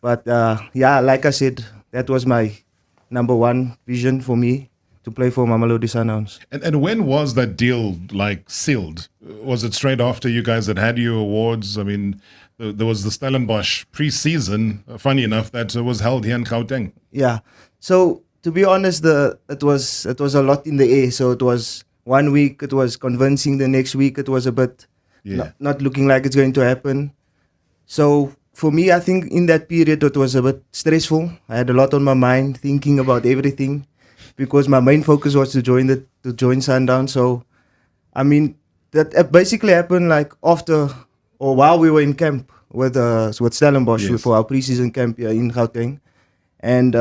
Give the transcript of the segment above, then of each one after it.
But yeah, like I said, that was my number one vision for me to play for Mamelodi Sundowns. And when was that deal like sealed? Was it straight after you guys had your awards? I mean, there was the Stellenbosch pre-season, funny enough, that was held here in Gauteng. Yeah. So to be honest, it was a lot in the air. So it was 1 week it was convincing, the next week it was a bit not looking like it's going to happen. So for me, I think in that period it was a bit stressful. I had a lot on my mind, thinking about everything, because my main focus was to join Sundowns. So I mean that basically happened like after or while we were in camp with Stellenbosch for our preseason camp here in Gauteng. And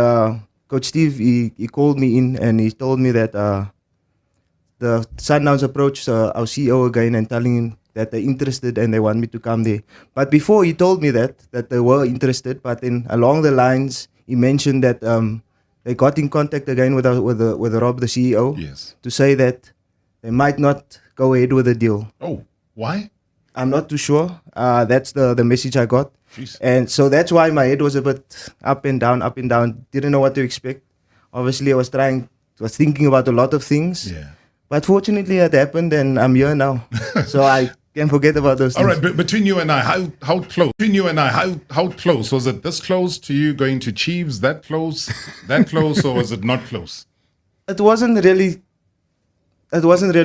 Coach Steve, he called me in and he told me that the Sundowns approached our CEO again and telling him that they're interested and they want me to come there. But before he told me that they were interested, but then along the lines he mentioned that they got in contact again with Rob, the CEO, to say that they might not go ahead with the deal. Oh, why? I'm not too sure. That's the message I got. Jeez. And so that's why my head was a bit up and down. Didn't know what to expect. Obviously, I was thinking about a lot of things. Yeah. But fortunately, it happened and I'm here now. So I can't forget about those things. All right, but between you and I, how close? Between you and I, how close? Was it this close to you going to Chiefs? That close? Or was it not close? It wasn't really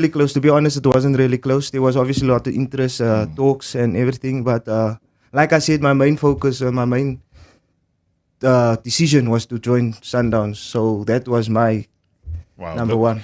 close. To be honest, it wasn't really close. There was obviously a lot of interest, talks and everything. But like I said, my main focus, my main decision was to join Sundowns. So that was my number one.